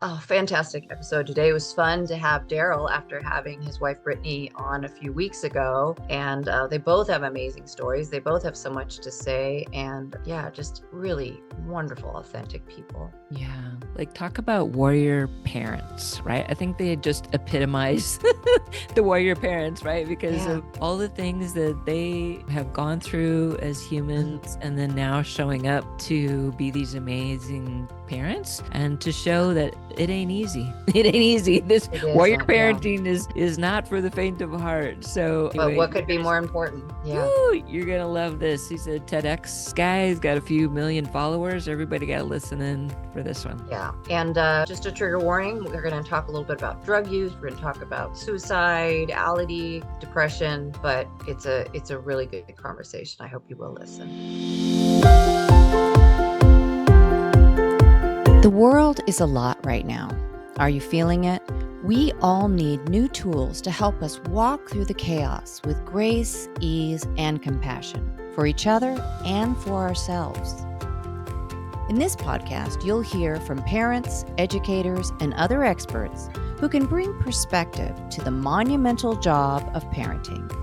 Oh, fantastic episode today. It was fun to have Darryll after having his wife Brittany on a few weeks ago. And they both have amazing stories. They both have so much to say. And yeah, just really wonderful, authentic people. Yeah, like talk about warrior parents, right? I think they just epitomize the warrior parents, right? Because of all the things that they have gone through as humans and then now showing up to be these amazing parents and to show that it ain't easy. It ain't easy. This warrior parenting is not for the faint of heart. So but what could be more important? You're gonna love this. He's a TEDx guy. He's got a few million followers. Everybody got to listen in for this one. Yeah. And just a trigger warning, we're going to talk a little bit about drug use. We're going to talk about suicidality, depression, but it's a really good conversation. I hope you will listen. The world is a lot right now. Are you feeling it? We all need new tools to help us walk through the chaos with grace, ease, and compassion for each other and for ourselves. In this podcast, you'll hear from parents, educators, and other experts who can bring perspective to the monumental job of parenting.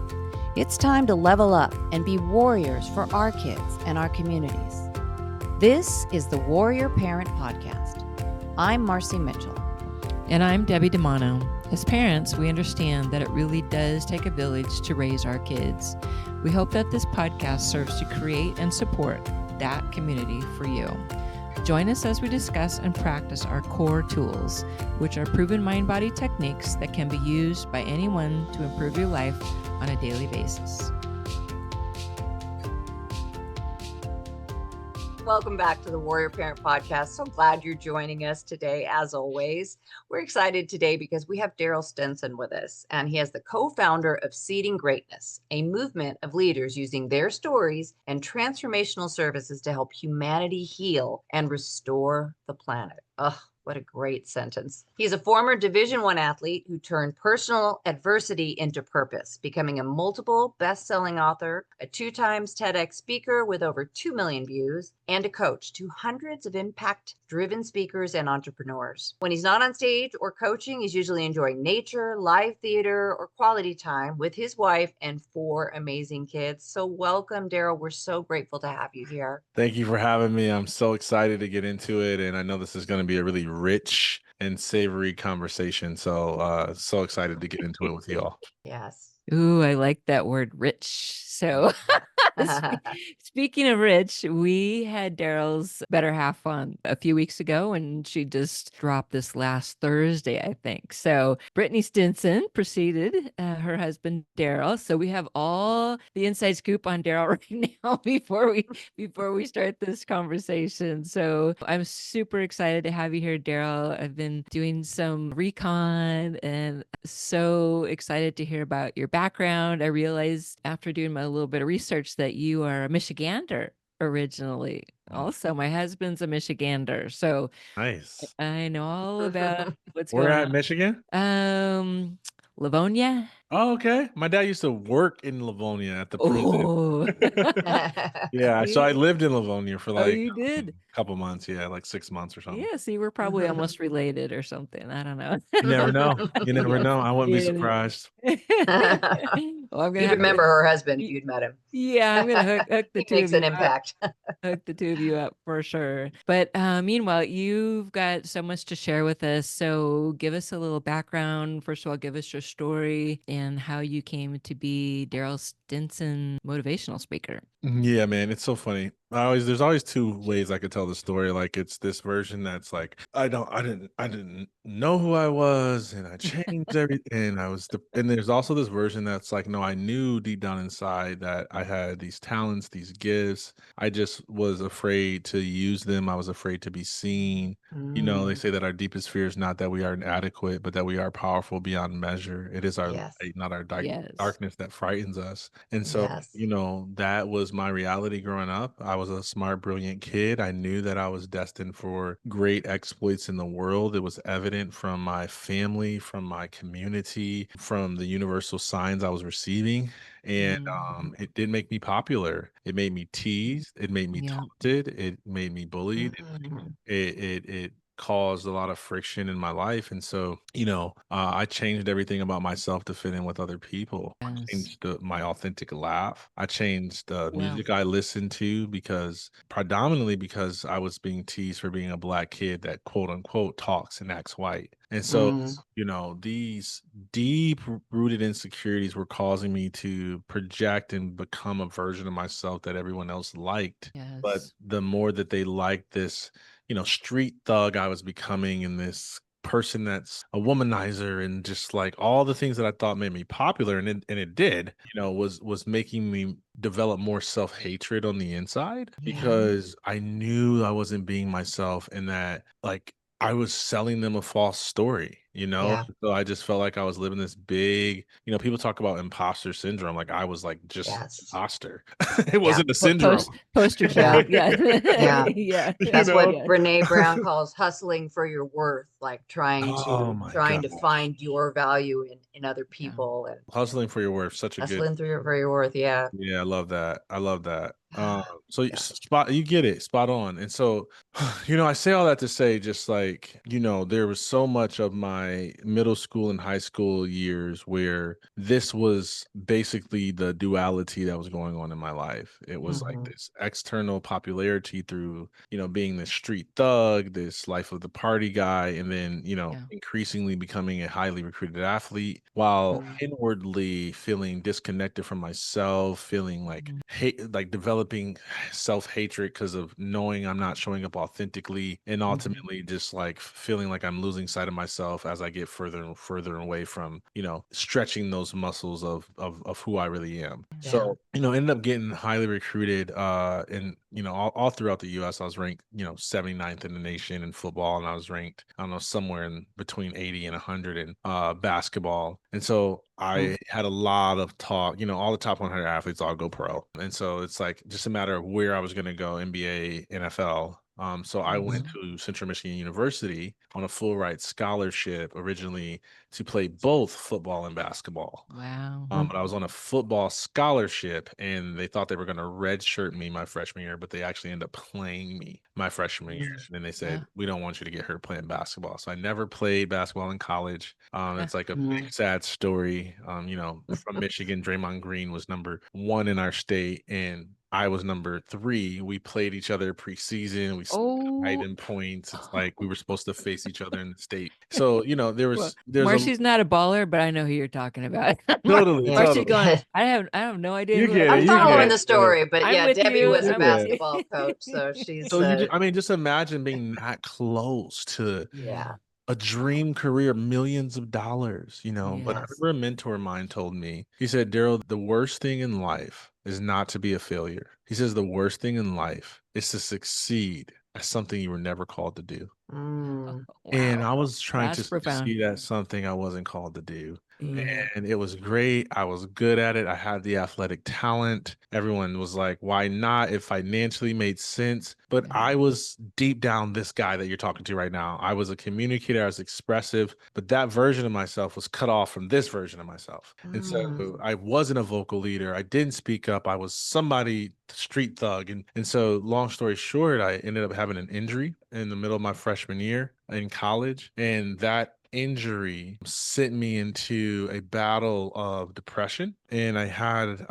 It's time to level up and be warriors for our kids and our communities. This is the Warrior Parent Podcast. I'm Marcy Mitchell. And I'm Debbie DeMano. As parents, we understand that it really does take a village to raise our kids. We hope that this podcast serves to create and support that community for you. Join us as we discuss and practice our core tools, which are proven mind-body techniques that can be used by anyone to improve your life on a daily basis. Welcome back to the Warrior Parent Podcast. So glad you're joining us today, as always. We're excited today because we have Darryll Stinson with us, and he is the co-founder of Seeding Greatness, a movement of leaders using their stories and transformational services to help humanity heal and restore the planet. Ugh. What a great sentence. He's a former Division I athlete who turned personal adversity into purpose, becoming a multiple best-selling author, a 2-time TEDx speaker with over 2 million views, and a coach to hundreds of impact-driven speakers and entrepreneurs. When he's not on stage or coaching, he's usually enjoying nature, live theater, or quality time with his wife and 4 amazing kids. So welcome, Darryll. We're so grateful to have you here. Thank you for having me. I'm so excited to get into it, and I know this is going to be a really rich and savory conversation. So excited to get into it with you all. Yes. Ooh, I like that word, rich. So speaking of rich, we had Darryll's better half on a few weeks ago, and she just dropped this last Thursday, I think. So Brittany Stinson preceded her husband, Darryll. So we have all the inside scoop on Darryll right now before we start this conversation. So I'm super excited to have you here, Darryll. I've been doing some recon and so excited to hear about your background. I realized after doing my little bit of research that you are a Michigander originally. Also, my husband's a Michigander, so nice. I know all about what's going on. Where at Michigan? Livonia. Oh, okay. My dad used to work in Livonia at the prison. Yeah, so I lived in Livonia for like you did? a couple months. Yeah, like 6 months or something. Yeah, see, we're probably almost related or something. I don't know. You never know. You never know. I wouldn't be surprised. Well, you'd remember her husband if you'd met him. Yeah, I'm gonna hook the two makes of you an impact. Hook the two of you up for sure. But meanwhile, you've got so much to share with us. So give us a little background. First of all, give us your story and how you came to be Darryll Stinson motivational speaker. Yeah, man, it's so funny. There's always 2 ways I could tell the story. Like it's this version that's like I didn't know who I was, and I changed everything. And there's also this version that's like, no, I knew deep down inside that I had these talents, these gifts. I just was afraid to use them. I was afraid to be seen. You know, they say that our deepest fear is not that we are inadequate, but that we are powerful beyond measure. It is our light, not our darkness that frightens us. And so, you know, that was my reality growing up. I was a smart, brilliant kid. I knew that I was destined for great exploits in the world. It was evident from my family, from my community, from the universal signs I was receiving. And it did make me popular. It made me teased. It made me taunted. It made me bullied. It caused a lot of friction in my life. And so, I changed everything about myself to fit in with other people. I Yes. changed my authentic laugh. I changed the Wow. music I listened to predominantly because I was being teased for being a black kid that quote unquote talks and acts white. And so, Mm, these deep rooted insecurities were causing me to project and become a version of myself that everyone else liked. But Yes. the more that they liked this, street thug I was becoming, and this person that's a womanizer, and just like all the things that I thought made me popular, and it did, was making me develop more self-hatred on the inside, yeah. because I knew I wasn't being myself, and that like I was selling them a false story, Yeah. So I just felt like I was living this big, people talk about imposter syndrome. Like I was like just Yes. imposter. It Yeah. wasn't a syndrome. Poster Yeah. child. Yeah. Yeah. Yeah. That's what Yeah. Brene Brown calls hustling for your worth, like Oh my trying to gosh. find your value in other Yeah. people and Hustling for your worth, such a good. hustling through for your worth. Yeah. Yeah, I love that. I love that. So Yeah. you get it, spot on. And so, I say all that to say, just like, there was so much of my middle school and high school years where this was basically the duality that was going on in my life. It was like Mhm. this external popularity through, being this street thug, this life of the party guy, and then, Yeah. increasingly becoming a highly recruited athlete, while Mm. inwardly feeling disconnected from myself, feeling like Mhm. hate, like developing self-hatred because of knowing I'm not showing up authentically, and ultimately just like feeling like I'm losing sight of myself as I get further and further away from, stretching those muscles of who I really am. Yeah. So, ended up getting highly recruited, and all throughout the US. I was ranked, 79th in the nation in football, and I was ranked, I don't know, somewhere in between 80 and 100 in basketball. And so Mm. I had a lot of talk, all the top 100 athletes all go pro. And so it's like just a matter of where I was going to go, NBA, NFL. So I went to Central Michigan University on a full ride scholarship originally to play both football and basketball. Wow. But I was on a football scholarship, and they thought they were going to redshirt me my freshman year, but they actually ended up playing me my freshman year. And then they said, Yeah. "We don't want you to get hurt playing basketball." So I never played basketball in college. It's like a big sad story. From Michigan, Draymond Green was number 1 in our state, and I was number 3. We played each other preseason. We tied Oh, in points. It's like we were supposed to face each other in the state. So, well, there's a Marcy's not a baller, but I know who you're talking about. totally, Yeah. Marcy totally. going, I have no idea You who get that I'm it. is. You get following it. the story, but I'm yeah, with Debbie you. was a You get it. basketball coach, so she's So just imagine being that close to yeah. a dream career, millions of dollars, But I Yes. remember a mentor of mine told me, he said, "Darryll, the worst thing in life is not to be a failure." He says, "The worst thing in life is to succeed at something you were never called to do." Mm. And Wow. I was trying to That's profound. succeed at something I wasn't called to do. Mm. And it was great. I was good at it. I had the athletic talent. Everyone was like, why not? It financially made sense. But Yeah. I was deep down this guy that you're talking to right now. I was a communicator, I was expressive, but that version of myself was cut off from this version of myself. And so I wasn't a vocal leader. I didn't speak up. I was somebody street thug. And so long story short, I ended up having an injury in the middle of my freshman year in college. And that injury sent me into a battle of depression, and I had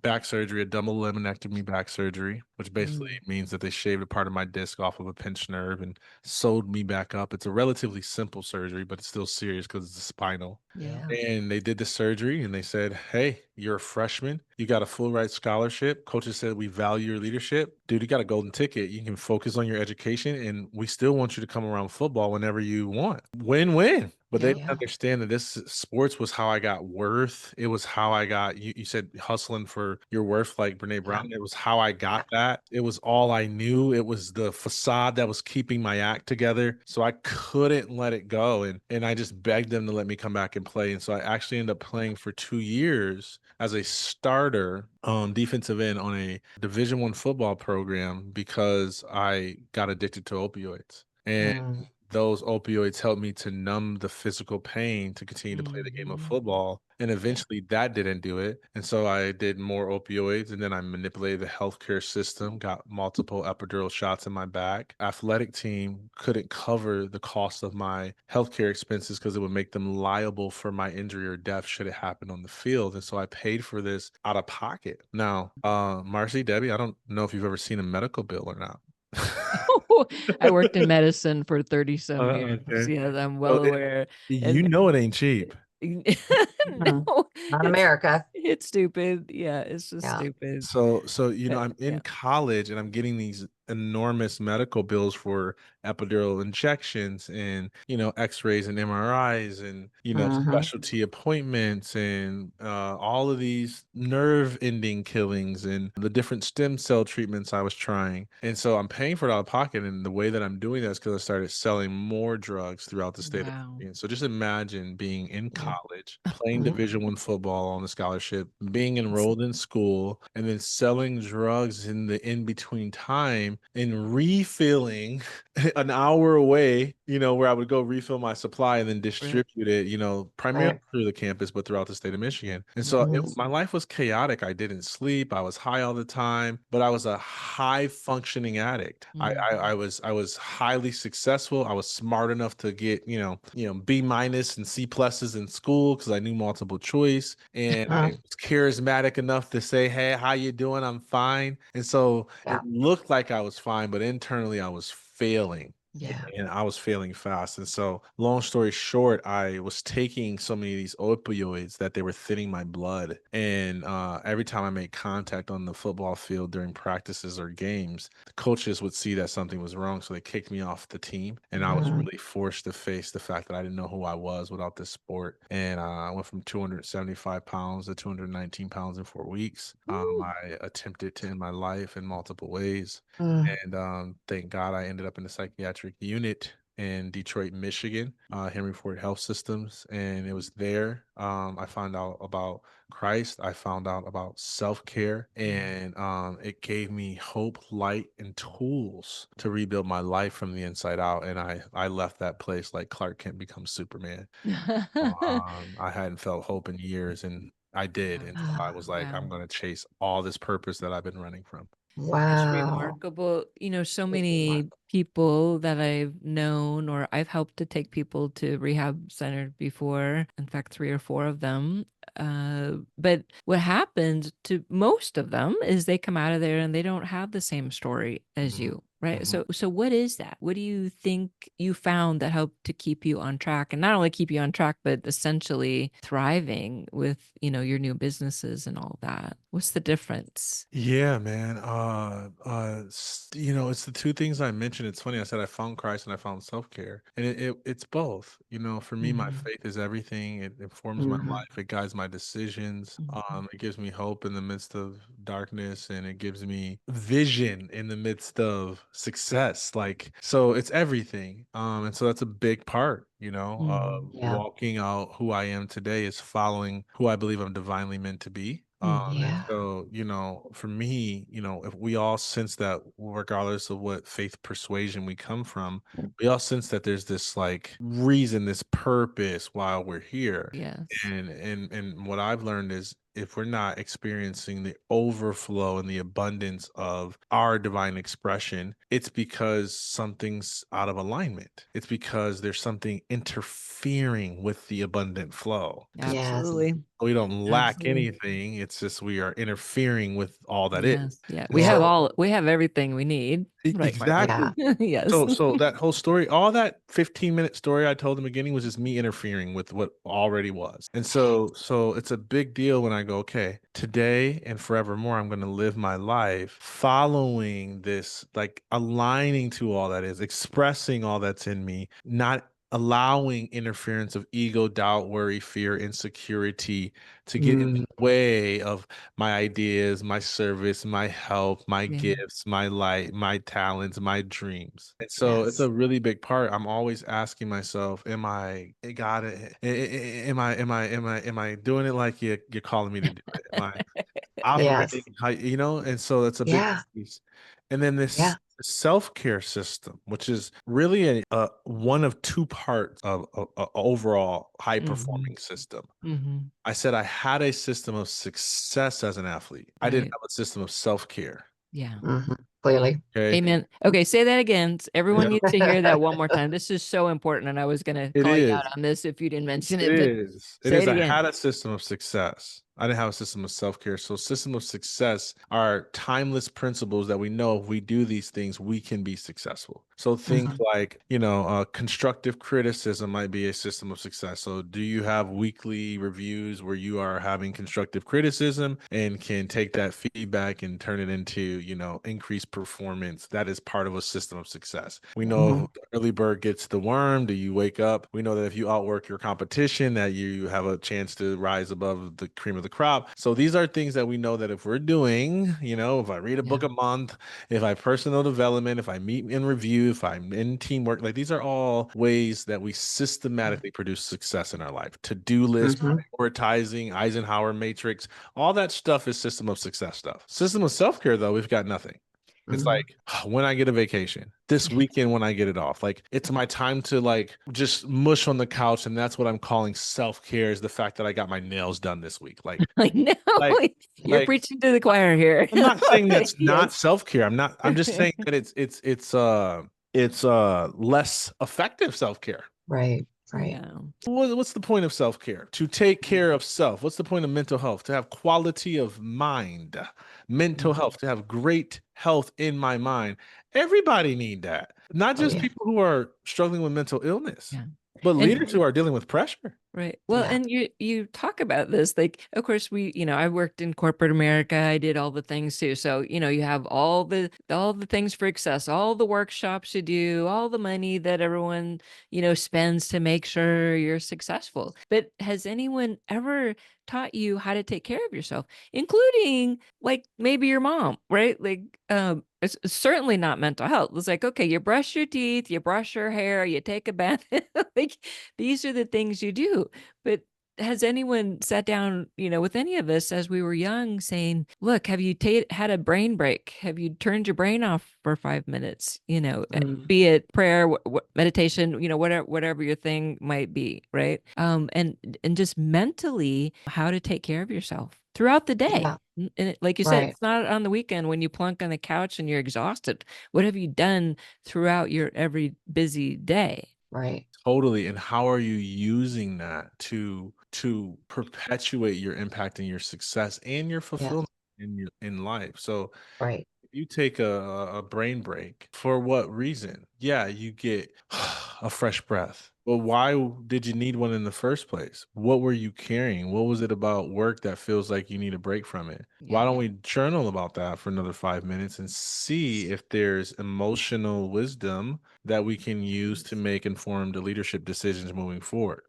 back surgery, a double laminectomy back surgery, which basically means that they shaved a part of my disc off of a pinched nerve and sewed me back up. It's a relatively simple surgery, but it's still serious because it's spinal. Yeah. And they did the surgery, and they said, "Hey, you're a freshman. You got a full ride scholarship. Coaches said we value your leadership. Dude, you got a golden ticket. You can focus on your education, and we still want you to come around football whenever you want." Win-win. But they didn't understand that this sports was how I got worth. It was how I got, you said hustling for your worth, like Brene Brown. It was how I got that. It was all I knew. It was the facade that was keeping my act together. So I couldn't let it go. And I just begged them to let me come back and play. And so I actually ended up playing for 2 years as a starter, defensive end on a Division I football program, because I got addicted to opioids. And those opioids helped me to numb the physical pain to continue to play the game of football. And eventually that didn't do it. And so I did more opioids, and then I manipulated the healthcare system, got multiple epidural shots in my back. Athletic team couldn't cover the cost of my healthcare expenses because it would make them liable for my injury or death should it happen on the field. And so I paid for this out of pocket. Now, Marcy, Debbie, I don't know if you've ever seen a medical bill or not. I worked in medicine for 30 some years. Okay. Yes, I'm So well aware. you know it ain't cheap. No, Not America. it's stupid. Yeah, it's just Yeah. stupid. So I'm in Yeah. college and I'm getting these enormous medical bills for epidural injections and x-rays and MRIs and specialty appointments and all of these nerve ending killings and the different stem cell treatments I was trying. And so I'm paying for it out of pocket, and the way that I'm doing that is because I started selling more drugs throughout the state of Wow. Michigan. So just imagine being in college, playing Division I football on a scholarship, being enrolled in school, and then selling drugs in the in-between time and refilling an hour away, where I would go refill my supply and then distribute it, primarily through the campus, but throughout the state of Michigan. And so my life was chaotic. I didn't sleep. I was high all the time, but I was a high functioning addict. I was highly successful. I was smart enough to get, B minus and C pluses in school because I knew multiple choice. And I was charismatic enough to say, hey, how you doing? I'm fine. And so it looked like I was fine, but internally I was failing. Yeah. And I was failing fast. And so, long story short, I was taking so many of these opioids that they were thinning my blood. And every time I made contact on the football field during practices or games, the coaches would see that something was wrong. So they kicked me off the team. And I was really forced to face the fact that I didn't know who I was without this sport. And I went from 275 pounds to 219 pounds in 4 weeks. I attempted to end my life in multiple ways. And thank God I ended up in the psychiatric unit in Detroit, Michigan, Henry Ford Health Systems. And it was there I found out about Christ. I found out about self-care, and it gave me hope, light, and tools to rebuild my life from the inside out. And I left that place like Clark Kent becomes Superman. I hadn't felt hope in years, and I did. And so I was like, I'm going to chase all this purpose that I've been running from. It's Wow. remarkable. So many people that I've known or I've helped to take people to rehab center before, in fact, 3 or 4 of them. But what happens to most of them is they come out of there and they don't have the same story as you, right? So what is that? What do you think you found that helped to keep you on track, and not only keep you on track, but essentially thriving with, your new businesses and all that? What's the difference? Yeah, man. It's the two things I mentioned. It's funny. I said I found Christ and I found self-care, and it's both. For me, my faith is everything. It informs my life. It guides my decisions. It gives me hope in the midst of darkness, and it gives me vision in the midst of success. So it's everything. And so that's a big part. Walking out who I am today is following who I believe I'm divinely meant to be. And so, for me, if we all sense that, regardless of what faith persuasion we come from, we all sense that there's this reason, this purpose while we're here. Yes. And what I've learned is, if we're not experiencing the overflow and the abundance of our divine expression, it's because something's out of alignment. It's because there's something interfering with the abundant flow. Absolutely. We don't lack anything. It's just we are interfering with all that is. Yeah. We have everything we need. Right. Exactly. Yes. So that whole story, all that 15-minute story I told in the beginning was just me interfering with what already was. And so it's a big deal when I go, okay, today and forevermore, I'm going to live my life following this, aligning to all that is, expressing all that's in me, not allowing interference of ego, doubt, worry, fear, insecurity to get in the way of my ideas, my service, my help, my gifts, my light, my talents, my dreams. And so it's a really big part. I'm always asking myself, am I doing it like you're calling me to do it? Am I operating, and so that's a big piece. And then this the self-care system, which is really one of two parts of a overall high performing system. I said I had a system of success as an athlete. I didn't Right. have a system of self-care. Yeah. Clearly. Okay. Amen. Okay, say that again. Everyone needs to hear that one more time. This is so important, and I was going to It call you out is. on this if you didn't mention It it, but is. It say is. it I again. had a system of success. I didn't have a system of self-care. So system of success are timeless principles that we know if we do these things, we can be successful. So think like, constructive criticism might be a system of success. So do you have weekly reviews where you are having constructive criticism and can take that feedback and turn it into, increased performance? That is part of a system of success. We know the early bird gets the worm. Do you wake up? We know that if you outwork your competition, that you have a chance to rise above the cream of the crop. So these are things that we know that if we're doing, if I read a book a month, if I personal development, if I meet in review, if I'm in teamwork, like these are all ways that we systematically produce success in our life. To-do list, prioritizing, Eisenhower matrix, all that stuff is system of success stuff. System of self-care, though, we've got nothing. It's like when I get a vacation, this weekend when I get it off, like it's my time to like just mush on the couch, and that's what I'm calling self-care, is the fact that I got my nails done this week. Like I know. like You're preaching to the choir here. I'm not saying that's not Yes. self-care. I'm just saying that it's less effective self-care. Right. Yeah. What's the point of self-care? To take care of self. What's the point of mental health? To have quality of mind, mental health, to have great health in my mind. Everybody need that. Not just people who are struggling with mental illness, but leaders who are dealing with pressure. Right. Well, and you talk about this, like, of course, I worked in corporate America. I did all the things too. So, you have all the things for success, all the workshops you do, all the money that everyone, spends to make sure you're successful. But has anyone ever taught you how to take care of yourself, including like maybe your mom, right? Like, it's certainly not mental health. It's like, okay, you brush your teeth, you brush your hair, you take a bath. Like, these are the things you do. But has anyone sat down, with any of us as we were young saying, look, have you had a brain break? Have you turned your brain off for 5 minutes? Be it prayer, meditation, whatever your thing might be, right? And just mentally how to take care of yourself throughout the day. And like you said, it's not on the weekend when you plunk on the couch and you're exhausted. What have you done throughout your every busy day? Right. Totally. And how are you using that to perpetuate your impact and your success and your fulfillment in life? So if you take a brain break, for what reason? Yeah, you get a fresh breath. Well, why did you need one in the first place? What were you carrying? What was it about work that feels like you need a break from it? Why don't we journal about that for another 5 minutes and see if there's emotional wisdom that we can use to make informed leadership decisions moving forward?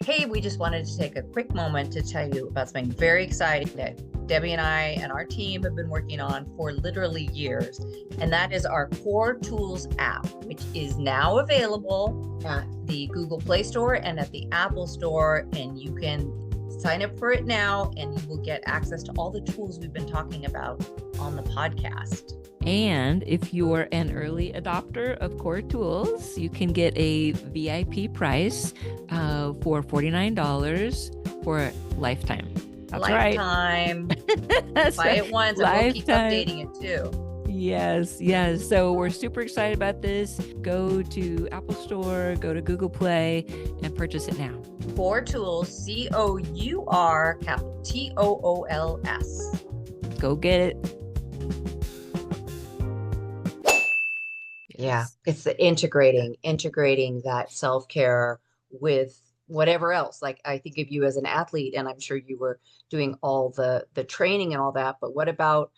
Hey, we just wanted to take a quick moment to tell you about something very exciting that Debbie and I and our team have been working on for literally years. And that is our Cour Tools app, which is now available at the Google Play Store and at the Apple Store. And you can sign up for it now, and you will get access to all the tools we've been talking about on the podcast. And if you're an early adopter of Cour Tools, you can get a VIP price for $49 for a lifetime. That's lifetime. Right. Buy it once and we'll keep updating it too. Yes. So we're super excited about this. Go to Apple Store, go to Google Play, and purchase it now. Cour Tools, COUR, capital TOOLS. Go get it. Yeah, it's the integrating that self-care with whatever else. Like, I think of you as an athlete, and I'm sure you were doing all the training and all that, but what about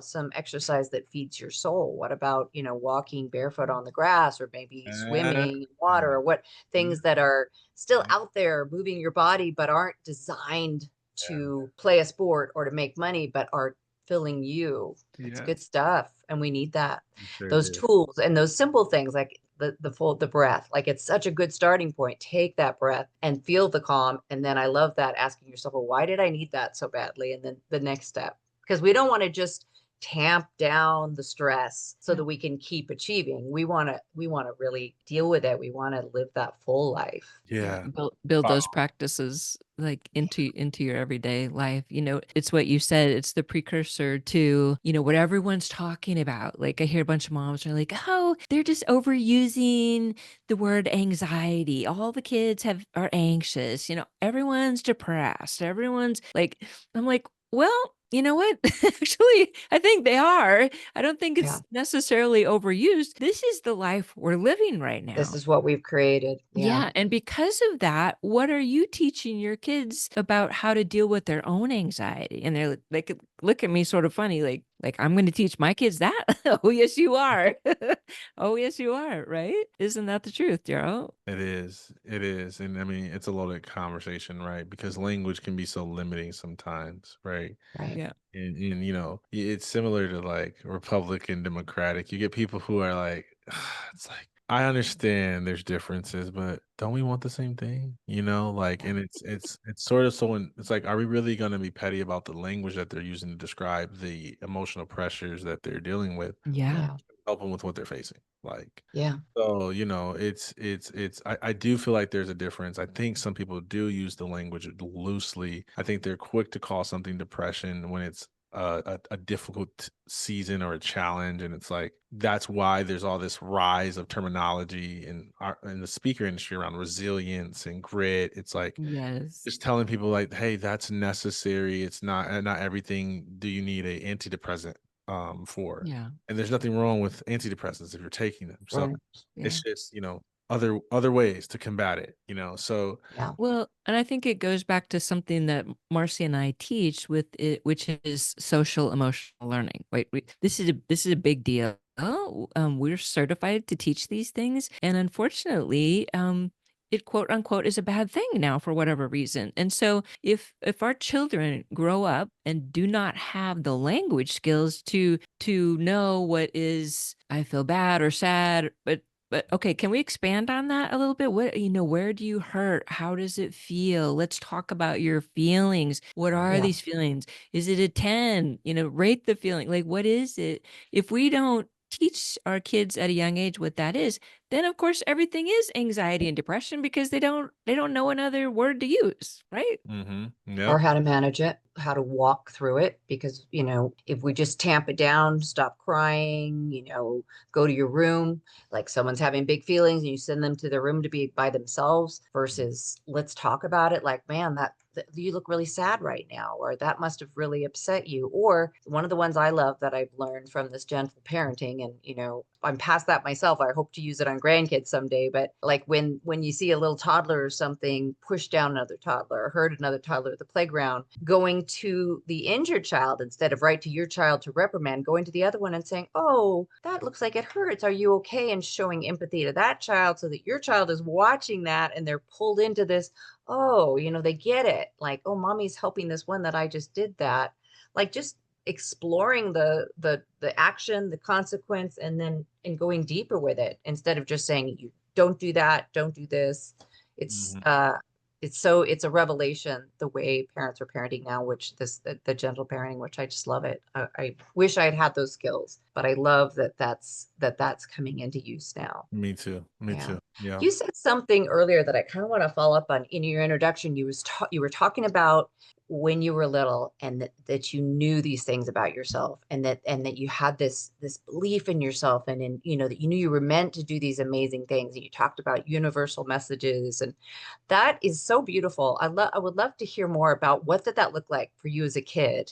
some exercise that feeds your soul? What about, walking barefoot on the grass, or maybe swimming in water, or what things that are still out there moving your body but aren't designed to play a sport or to make money, but are filling you. It's good stuff, and we need that. Those tools and those simple things, like the breath. Like, it's such a good starting point. Take that breath and feel the calm, and then I love that, asking yourself, well, why did I need that so badly? And then the next step, because we don't want to just tamp down the stress so that we can keep achieving. We want to really deal with it. We want to live that full life. Yeah. Build Wow. those practices like into your everyday life. It's what you said. It's the precursor to, what everyone's talking about. Like I hear a bunch of moms are like, oh, they're just overusing the word anxiety. All the kids are anxious. Everyone's depressed. Everyone's like, I'm like, well, you know what? Actually, I think they are. I don't think Yeah. it's necessarily overused. This is the life we're living right now. This is what we've created. Yeah. And because of that, what are you teaching your kids about how to deal with their own anxiety? And they could look at me sort of funny, like I'm going to teach my kids that. Oh, yes, you are. Oh, yes, you are. Right. Isn't that the truth, Darryll? It is. It is. And I mean, it's a loaded conversation, right? Because language can be so limiting sometimes, right? Right. Yeah. And it's similar to like Republican, Democratic. You get people who are like, it's like, I understand there's differences, but don't we want the same thing? Like, and it's sort of so it's like, are we really going to be petty about the language that they're using to describe the emotional pressures that they're dealing with? Yeah. Help them with what they're facing. Like, Yeah. so, I do feel like there's a difference. I think some people do use the language loosely. I think they're quick to call something depression when it's a difficult season or a challenge. And it's like, that's why there's all this rise of terminology in the speaker industry around resilience and grit. It's like, Yes. just telling people like, hey, that's necessary. It's not everything do you need a antidepressant for. Yeah. And there's nothing wrong with antidepressants if you're taking them. So Right. Yeah. it's just, other ways to combat it, so Yeah. Well, and I think it goes back to something that Marcy and I teach with it, which is social emotional learning. Wait, this is a big deal. Oh, we're certified to teach these things, and unfortunately, it quote unquote is a bad thing now for whatever reason. And so, if our children grow up and do not have the language skills to know what is I feel bad or sad, but okay, can we expand on that a little bit? Where do you hurt? How does it feel? Let's talk about your feelings. What are Yeah. these feelings? Is it a 10? Rate the feeling. Like, what is it? If we don't teach our kids at a young age what that is, then of course everything is anxiety and depression because they don't know another word to use, right? Or yep. how to manage it, how to walk through it. Because, if we just tamp it down, stop crying, go to your room, like someone's having big feelings and you send them to their room to be by themselves versus let's talk about it. Like, man, that you look really sad right now, or that must have really upset you. Or one of the ones I love that I've learned from this gentle parenting, and I'm past that myself. I hope to use it on grandkids someday. But like when you see a little toddler or something push down another toddler or hurt another toddler at the playground, going to the injured child instead of right to your child to reprimand, going to the other one and saying, "Oh, that looks like it hurts. Are you okay?" And showing empathy to that child so that your child is watching that and they're pulled into this. Oh, they get it. Like, oh, mommy's helping this one that I just did that. Like, just exploring the action, the consequence, and going deeper with it instead of just saying you don't do that, don't do this. It's it's a revelation the way parents are parenting now, which the gentle parenting, which I just love it. I wish I had those skills, but I love that's coming into use now. Me too. Me Yeah. too. Yeah. You said something earlier that I kind of want to follow up on in your introduction. You were talking about when you were little and that you knew these things about yourself and that you had this belief in yourself and that you knew you were meant to do these amazing things. And you talked about universal messages, and that is so beautiful. I would love to hear more about what did that look like for you as a kid.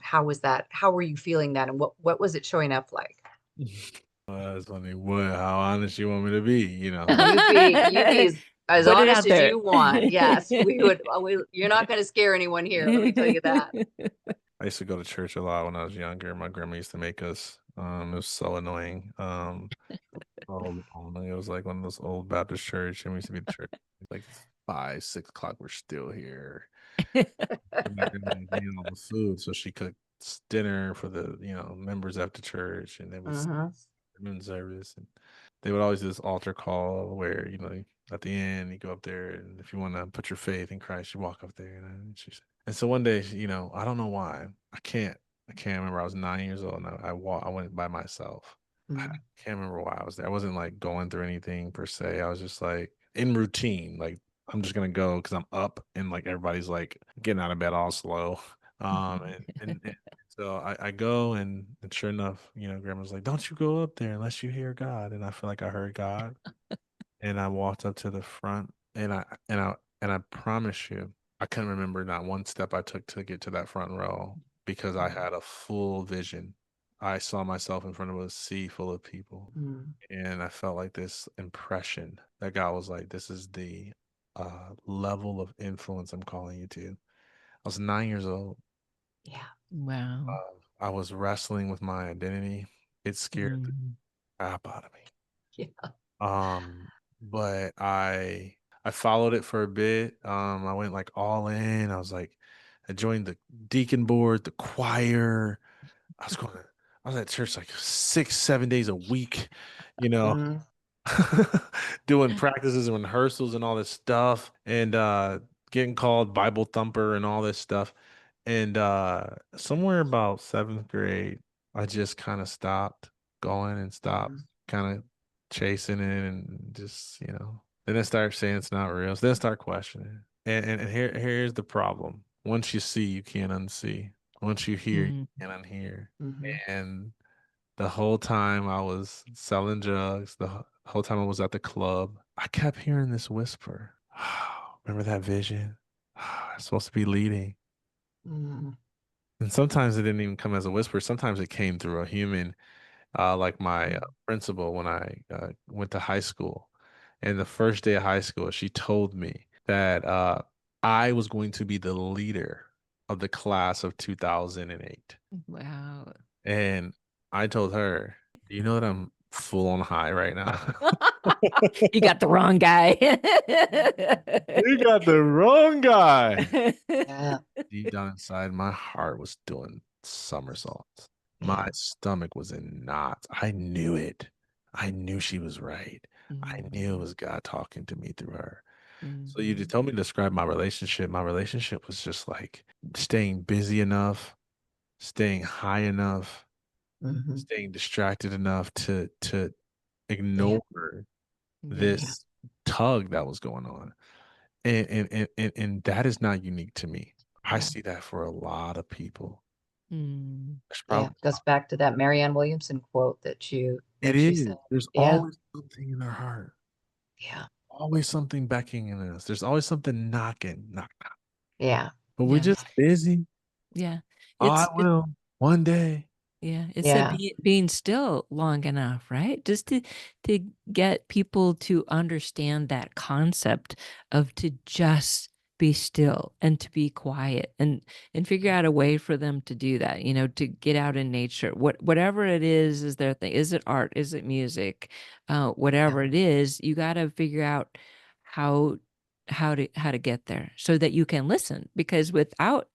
How was that? How were you feeling that? And what was it showing up like? That's funny. How honest you want me to be? You be as Put it honest out as there. you want. Yes, you're not going to scare anyone here. Let me tell you that. I used to go to church a lot when I was younger. My grandma used to make us. It was so annoying. It was like one of those old Baptist church, and we used to be at church like 5, 6 o'clock. We're still here. And my grandma was eating all the food, so she cooked dinner for the members after church, and then we sermon service, and they would always do this altar call where at the end you go up there, and if you want to put your faith in Christ, you walk up there, and so one day, I don't know why I can't I can't remember. I was 9 years old, and I went by myself. I Mm, can't remember why I was there. I wasn't like going through anything per se. I was just like in routine. Like I'm just gonna go because I'm up, and like everybody's like getting out of bed all slow. And so I go, and sure enough, Grandma's like, "Don't you go up there unless you hear God." And I feel like I heard God, and I walked up to the front, and I promise you, I couldn't remember not one step I took to get to that front row because I had a full vision. I saw myself in front of a sea full of people, mm, and I felt like this impression that God was like, "This is the level of influence I'm calling you to." I was 9 years old. yeah. Wow. I was wrestling with my identity. It scared the Mm. crap out of me. Yeah. But I followed it for a bit. I went like all in. I joined the deacon board, the choir. I was going to, I was at church like 6, 7 days a week, you know, Mm, doing practices and rehearsals and all this stuff, and getting called Bible thumper and all this stuff. And somewhere about 7th grade, I just kind of stopped going and stopped mm, kind of chasing it, and just, then I start saying it's not real. So then I start questioning. And here's the problem. Once you see, you can't unsee. Once you hear, you Mm. can't unhear. mhm, And the whole time I was selling drugs, the whole time I was at the club, I kept hearing this whisper. Remember that vision? I'm supposed to be leading. mm, And sometimes it didn't even come as a whisper. Sometimes it came through a human, like my mm, principal when I went to high school. And the first day of high school, she told me that I was going to be the leader of the class of 2008. Wow. And I told her, "Do you know that I'm full on high right now?" You got the wrong guy. You got the wrong guy. yeah. Deep down inside, my heart was doing somersaults. Yeah. My stomach was in knots. I knew it. I knew she was right. I knew it was God talking to me through her. So you just Mhm. told me to describe my relationship. My relationship was just like staying busy enough, staying high enough, Mhm, staying distracted enough to yeah. ignore Yeah. Yeah. this tug that was going on. And that is not unique to me. I Yeah. see that for a lot of people. Mm. There's Yeah. probably Goes back to that Marianne Williamson quote it that you said. is. There's Yeah. always something in their heart. Yeah. Always something beckoning in us. There's always something knocking, knock, knock. Yeah. But we're Yeah. just busy. Yeah. Oh, I It will one day. Yeah, it's that Yeah. being still long enough, right? Just to get people to understand that concept of to just be still and to be quiet and figure out a way for them to do that, to get out in nature. Whatever it is their thing. Is it art? Is it music? Yeah. Whatever it is, you got to figure out how how to get there so that you can listen, because without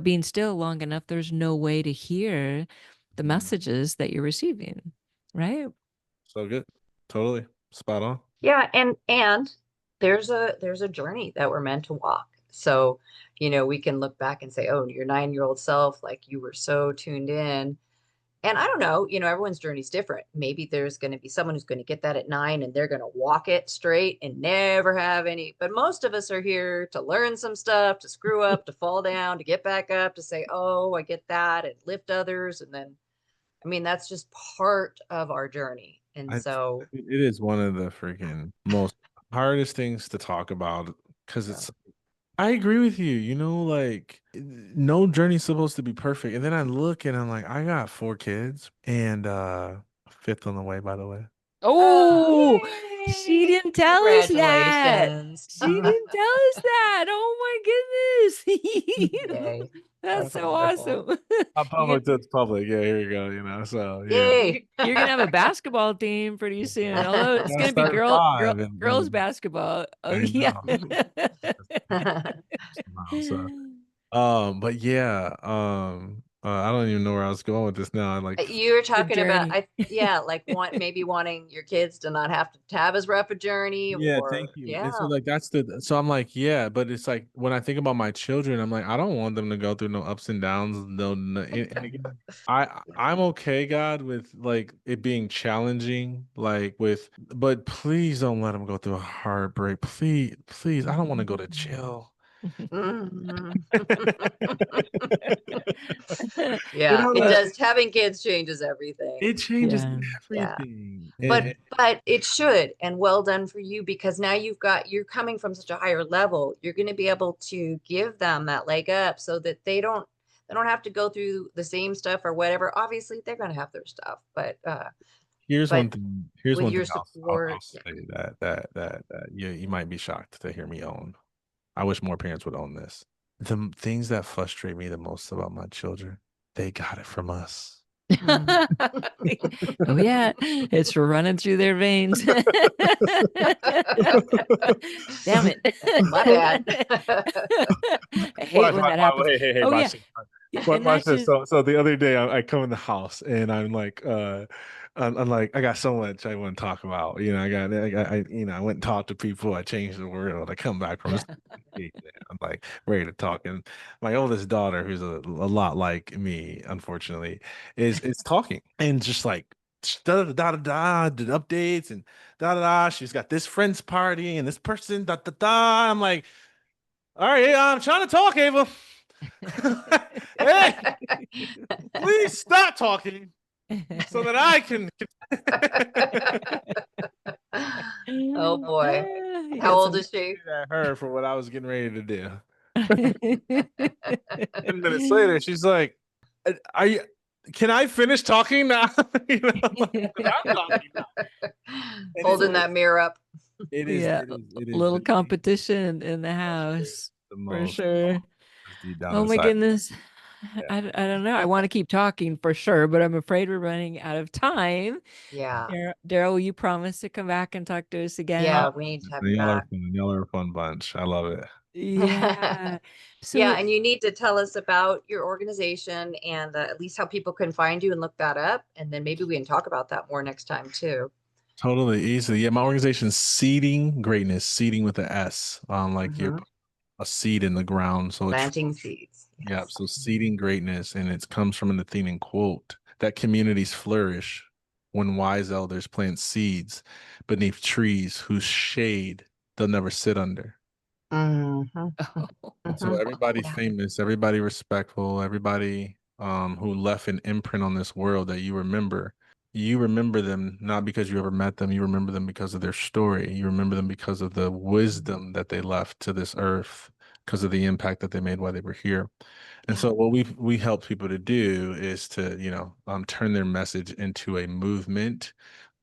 being still long enough, there's no way to hear the Mm, messages that you're receiving, right? so good. Totally. Spot on. Yeah. And there's a journey that we're meant to walk. So, we can look back and say, oh, your 9-year-old self, like you were so tuned in. And I don't know, everyone's journey is different. Maybe there's going to be someone who's going to get that at 9 and they're going to walk it straight and never have any. But most of us are here to learn some stuff, to screw up, to fall down, to get back up, to say, oh, I get that, and lift others. And then, I mean, that's just part of our journey. And I so, it is one of the freaking most hardest things to talk about because yeah. it's I agree with you. Like no journey's supposed to be perfect. And then I look and I'm like, I got 4 kids and fifth on the way, by the way. Oh, she Yay! didn't tell us that. Congratulations. She didn't tell us that. Oh my goodness. Yay. That's That's so wonderful. awesome. Not You're public, that's public. Yeah, here we go. So yeah. Yay. you're gonna have a basketball team pretty soon. Although it's Gotta gonna be start at 5 girls and basketball. Oh I yeah. know. Somehow, so but yeah, I don't even know where I was going with this now. I like You were The talking about, journey. like maybe wanting your kids to not have to have as rough a journey, Yeah, thank or you. And so yeah. like so I'm like, yeah, but it's like when I think about my children, I'm like, I don't want them to go through no ups and downs. And again, I'm okay, God, with like it being challenging, like but please don't let them go through a heartbreak. Please, I don't want to go to jail. Mhm. You Yeah, know, it Yeah. does. Having kids changes everything. it changes Yeah. Yeah. everything. But it should, and well done for you, because now you're coming from such a higher level. You're going to be able to give them that leg up so that they don't have to go through the same stuff or whatever. Obviously, they're going to have their stuff, but Here's but one thing. Here's with one your thing I'll support, yeah. say that you might be shocked to hear me own. I wish more parents would own this. Things that frustrate me the most about my children, they got it from us. Mm. Oh yeah, it's running through their veins. Damn it. My bad. I hate when that happens. Hey, Oh yeah. watch this. And Watch that's this. just So the other day I come in the house and I'm like, I'm like, I got so much I want to talk about. You know, I went and talked to people. I changed the world. I come back from this. I'm like ready to talk. And my oldest daughter, who's a lot like me, unfortunately, is talking and just like da da da da da did updates and da da da. She's got this friend's party and this person da da da. I'm like, all right, I'm trying to talk, Ava. Hey, please stop talking so that I can. Oh boy. You How got old some is she? At her for what I was getting ready to do. 10 minutes later, she's like, "Are you? Can I finish talking now?" You know, I'm talking now. And Holding that mirror up. it is, Yeah, it is, it a is little the thing competition in the that frustrates house the for most. sure. Deep down Oh my inside. goodness. Yeah. I don't know. I want to keep talking for sure, but I'm afraid we're running out of time. Yeah. Darryl, will you promise to come back and talk to us again? Yeah, we need to have you Y'all are back. fun. Y'all are a fun bunch. I love it. Yeah. Yeah, So and you need to tell us about your organization and at least how people can find you and look that up. And then maybe we can talk about that more next time too. Totally easy. Yeah, my organization's Seeding Greatness, seeding with a S. Like you're Mhm. a seed in the ground. So it's Planting seeds. yeah, Yes. so seeding greatness, and it comes from an Athenian quote that communities flourish when wise elders plant seeds beneath trees whose shade they'll never sit under. Mhm. And so Mhm. everybody Yeah. famous, everybody respectful, everybody who left an imprint on this world that you remember them not because you ever met them, you remember them because of their story. You remember them because of the wisdom that they left to this earth, because of the impact that they made while they were here. And Yeah. so what we help people to do is to, turn their message into a movement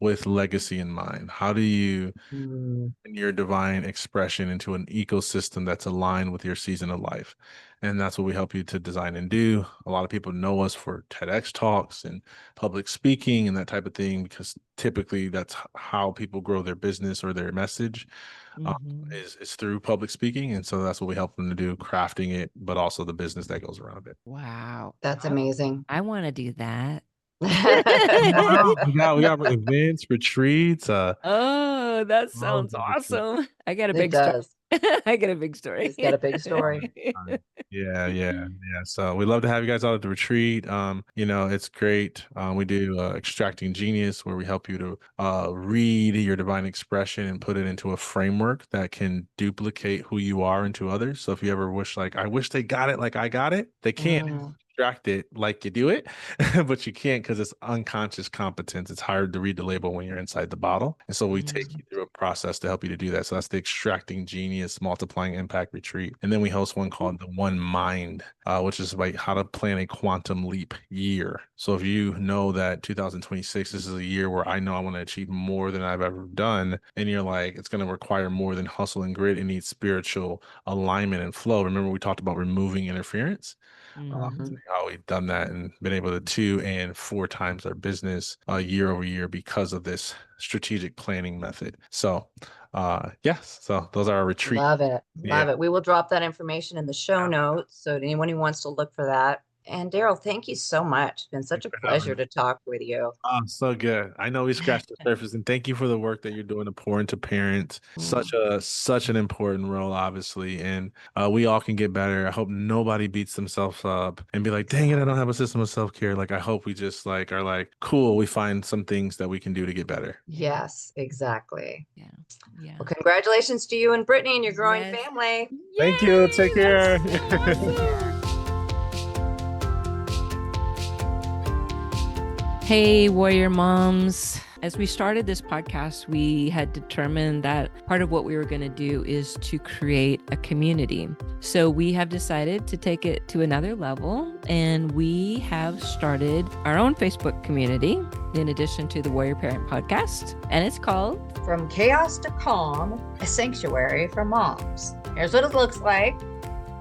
with legacy in mind. How do you Mm. your divine expression into an ecosystem that's aligned with your season of life? And that's what we help you to design and do. A lot of people know us for TEDx talks and public speaking and that type of thing, because typically that's how people grow their business or their message, Mhm. is through public speaking. And so that's what we help them to do, crafting it, but also the business that goes around it. Wow. That's amazing. I want to do that. We got events, retreats, Oh, that all sounds kinds of stuff. awesome. I got a It big story. does. I got a big story. It's got a big story. Yeah. So we love to have you guys out at the retreat. It's great. We do Extracting Genius, where we help you to read your divine expression and put it into a framework that can duplicate who you are into others. So if you ever wish, like, I wish they got it like I got it, they can't Mm. extract it like you do it, but you can't because it's unconscious competence. It's hard to read the label when you're inside the bottle. And so we take you through a process to help you to do that. So that's the Extracting Genius Multiplying Impact Retreat. And then we host one called the One Mind, which is like how to plan a quantum leap year. So if you know that 2026, this is a year where I know I want to achieve more than I've ever done, and you're like, it's going to require more than hustle and grit. It needs spiritual alignment and flow. Remember, we talked about removing interference. Mhm. How we've done that and been able to 2 and 4 times our business year over year because of this strategic planning method. So, yes, so those are our retreat. Love it. Yeah. Love it. We will drop that information in the show Yeah. notes. So to anyone who wants to look for that. And Darryll, thank you so much. It's been such a for having pleasure me. to talk with you. Oh, so good. I know we scratched the surface, and thank you for the work that you're doing to pour into parents. Such an important role, obviously, and we all can get better. I hope nobody beats themselves up and be like, "Dang it, I don't have a system of self-care." Like, I hope we just like are like, "Cool, we find some things that we can do to get better." Yes, exactly. Yeah. Yeah. Well, congratulations to you and Brittany and your growing Yes. family. Thank you. Take care. That's so awesome. Hey, warrior moms. As we started this podcast, we had determined that part of what we were going to do is to create a community. So we have decided to take it to another level, and we have started our own Facebook community in addition to the Warrior Parent Podcast, and it's called From Chaos to Calm, a sanctuary for moms. Here's what it looks like.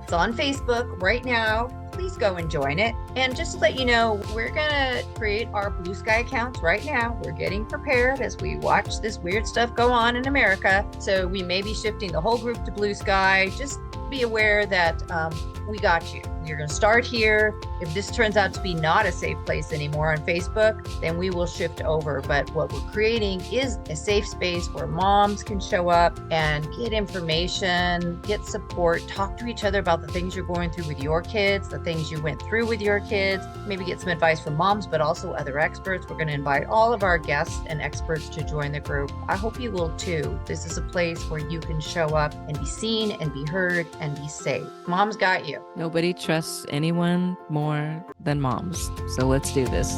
It's on Facebook right now. Please go and join it. And just to let you know, we're going to create our Blue Sky accounts right now. We're getting prepared as we watch this weird stuff go on in America. So we may be shifting the whole group to Blue Sky. Just be aware that we got you. You're going to start here. If this turns out to be not a safe place anymore on Facebook, then we will shift over. But what we're creating is a safe space where moms can show up and get information, get support, talk to each other about the things you're going through with your kids, the things you went through with your kids, maybe get some advice from moms, but also other experts. We're going to invite all of our guests and experts to join the group. I hope you will too. This is a place where you can show up and be seen and be heard and be safe. Mom's got you. Nobody trusts anyone more than moms. So let's do this.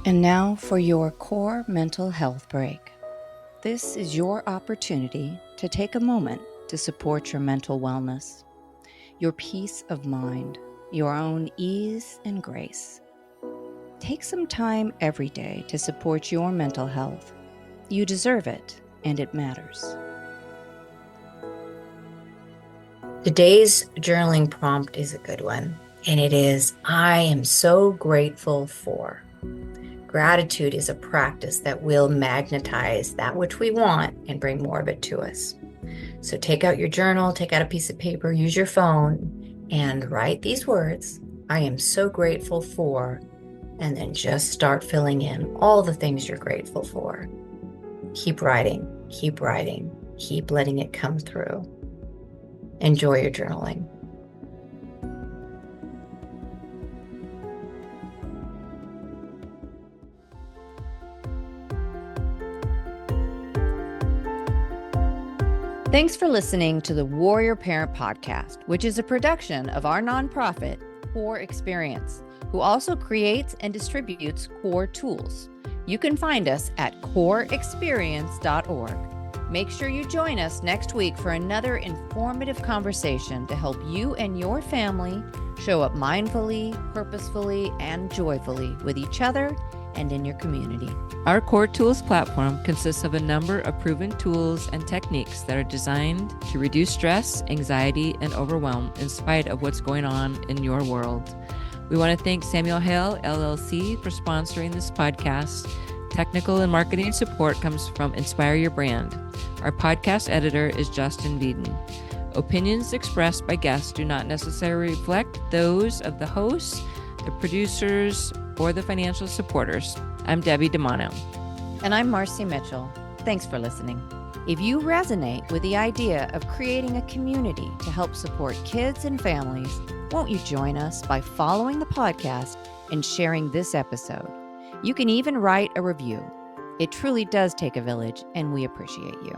And now for your core mental health break. This is your opportunity to take a moment to support your mental wellness, your peace of mind, your own ease and grace. Take some time every day to support your mental health. You deserve it, and it matters. Today's journaling prompt is a good one, and it is, I am so grateful for. Gratitude is a practice that will magnetize that which we want and bring more of it to us. So take out your journal, take out a piece of paper, use your phone, and write these words, I am so grateful for, and then just start filling in all the things you're grateful for. Keep writing, keep letting it come through. Enjoy your journaling. Thanks for listening to the Warrior Parent Podcast, which is a production of our nonprofit, Cour Experience, who also creates and distributes Cour tools. You can find us at courexperience.org. Make sure you join us next week for another informative conversation to help you and your family show up mindfully, purposefully, and joyfully with each other and in your community. Our Core Tools platform consists of a number of proven tools and techniques that are designed to reduce stress, anxiety, and overwhelm in spite of what's going on in your world. We want to thank Samuel Hale, LLC, for sponsoring this podcast. Technical and marketing support comes from Inspire Your Brand. Our podcast editor is Justin Beeden. Opinions expressed by guests do not necessarily reflect those of the hosts, the producers, or the financial supporters. I'm Debbie DeMano. And I'm Marcy Mitchell. Thanks for listening. If you resonate with the idea of creating a community to help support kids and families, won't you join us by following the podcast and sharing this episode? You can even write a review. It truly does take a village, and we appreciate you.